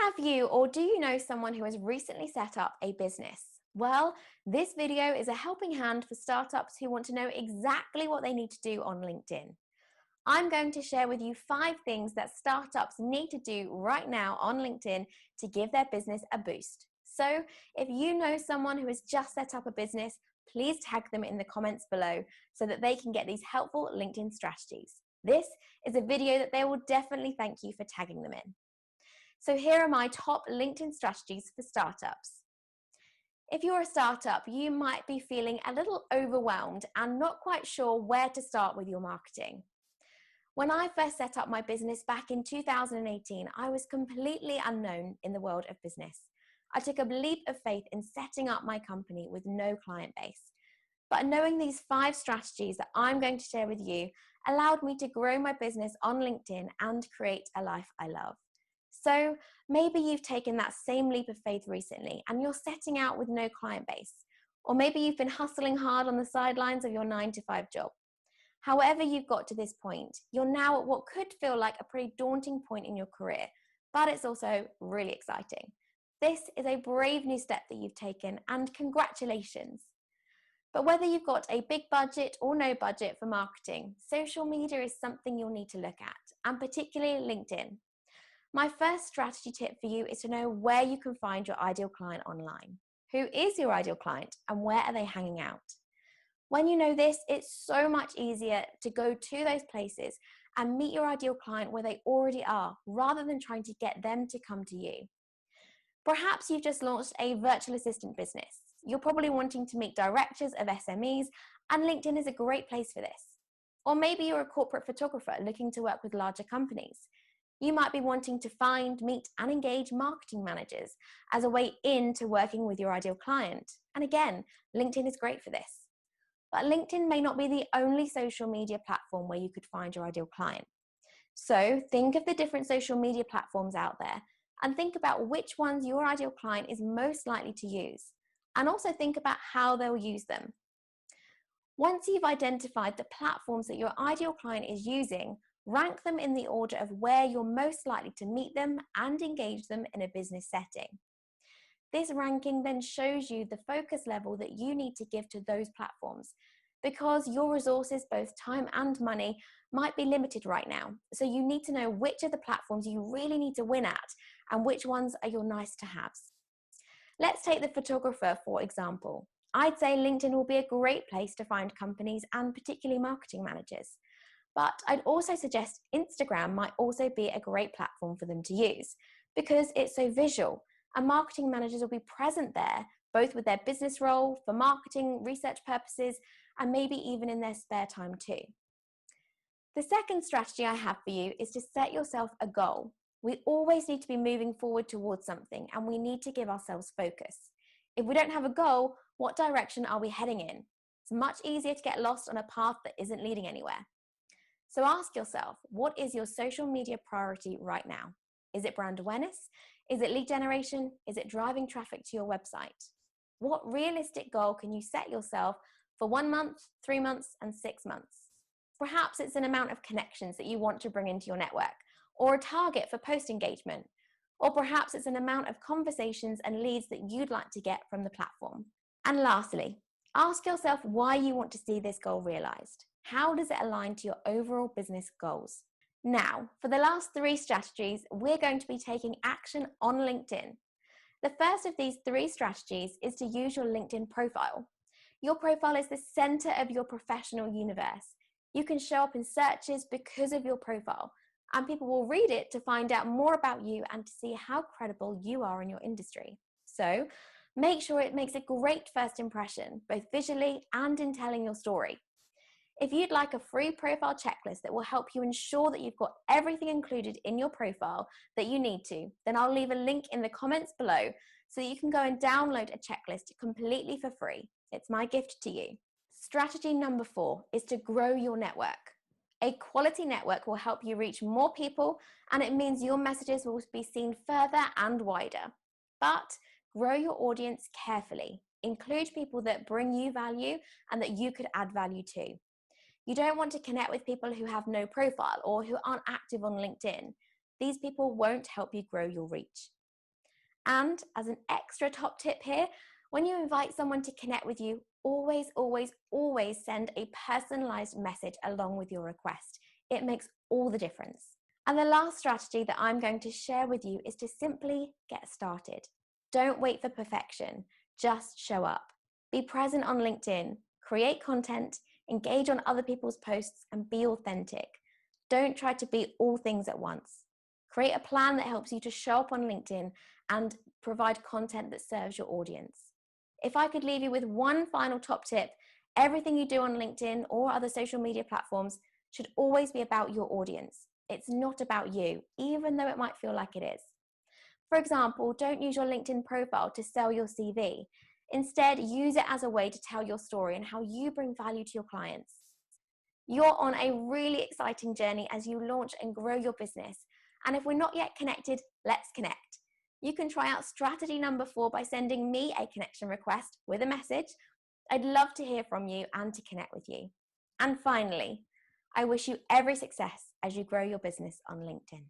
Have you or do you know someone who has recently set up a business? Well, this video is a helping hand for startups who want to know exactly what they need to do on LinkedIn. I'm going to share with you 5 things that startups need to do right now on LinkedIn to give their business a boost. So, if you know someone who has just set up a business, please tag them in the comments below so that they can get these helpful LinkedIn strategies. This is a video that they will definitely thank you for tagging them in. So here are my top LinkedIn strategies for startups. If you're a startup, you might be feeling a little overwhelmed and not quite sure where to start with your marketing. When I first set up my business back in 2018, I was completely unknown in the world of business. I took a leap of faith in setting up my company with no client base. But knowing these 5 strategies that I'm going to share with you allowed me to grow my business on LinkedIn and create a life I love. So maybe you've taken that same leap of faith recently and you're setting out with no client base. Or maybe you've been hustling hard on the sidelines of your 9-to-5 job. However you've got to this point, you're now at what could feel like a pretty daunting point in your career, but it's also really exciting. This is a brave new step that you've taken, and congratulations. But whether you've got a big budget or no budget for marketing, social media is something you'll need to look at, and particularly LinkedIn. My first strategy tip for you is to know where you can find your ideal client online. Who is your ideal client and where are they hanging out? When you know this, it's so much easier to go to those places and meet your ideal client where they already are, rather than trying to get them to come to you. Perhaps you've just launched a virtual assistant business. You're probably wanting to meet directors of SMEs, and LinkedIn is a great place for this. Or maybe you're a corporate photographer looking to work with larger companies. You might be wanting to find, meet, and engage marketing managers as a way into working with your ideal client. And again, LinkedIn is great for this. But LinkedIn may not be the only social media platform where you could find your ideal client. So think of the different social media platforms out there and think about which ones your ideal client is most likely to use. And also think about how they'll use them. Once you've identified the platforms that your ideal client is using, rank them in the order of where you're most likely to meet them and engage them in a business setting. This ranking then shows you the focus level that you need to give to those platforms, because your resources, both time and money, might be limited right now. So you need to know which of the platforms you really need to win at and which ones are your nice to haves. Let's take the photographer, for example. I'd say LinkedIn will be a great place to find companies and particularly marketing managers. But I'd also suggest Instagram might also be a great platform for them to use, because it's so visual and marketing managers will be present there, both with their business role, for marketing, research purposes, and maybe even in their spare time too. The second strategy I have for you is to set yourself a goal. We always need to be moving forward towards something, and we need to give ourselves focus. If we don't have a goal, what direction are we heading in? It's much easier to get lost on a path that isn't leading anywhere. So ask yourself, what is your social media priority right now? Is it brand awareness? Is it lead generation? Is it driving traffic to your website? What realistic goal can you set yourself for 1 month, 3 months, and 6 months? Perhaps it's an amount of connections that you want to bring into your network, or a target for post engagement, or perhaps it's an amount of conversations and leads that you'd like to get from the platform. And lastly, ask yourself why you want to see this goal realized. How does it align to your overall business goals? Now, for the last 3 strategies, we're going to be taking action on LinkedIn. The first of these 3 strategies is to use your LinkedIn profile. Your profile is the center of your professional universe. You can show up in searches because of your profile, and people will read it to find out more about you and to see how credible you are in your industry. So make sure it makes a great first impression, both visually and in telling your story. If you'd like a free profile checklist that will help you ensure that you've got everything included in your profile that you need to, then I'll leave a link in the comments below so that you can go and download a checklist completely for free. It's my gift to you. Strategy number 4 is to grow your network. A quality network will help you reach more people, and it means your messages will be seen further and wider. But grow your audience carefully. Include people that bring you value and that you could add value to. You don't want to connect with people who have no profile or who aren't active on LinkedIn. These people won't help you grow your reach. And as an extra top tip here, when you invite someone to connect with you, always, always, always send a personalized message along with your request. It makes all the difference. And the last strategy that I'm going to share with you is to simply get started. Don't wait for perfection, just show up. Be present on LinkedIn, create content, engage on other people's posts, and be authentic. Don't try to be all things at once. Create a plan that helps you to show up on LinkedIn and provide content that serves your audience. If I could leave you with one final top tip, everything you do on LinkedIn or other social media platforms should always be about your audience. It's not about you, even though it might feel like it is. For example, don't use your LinkedIn profile to sell your CV. Instead, use it as a way to tell your story and how you bring value to your clients. You're on a really exciting journey as you launch and grow your business. And if we're not yet connected, let's connect. You can try out strategy number 4 by sending me a connection request with a message. I'd love to hear from you and to connect with you. And finally, I wish you every success as you grow your business on LinkedIn.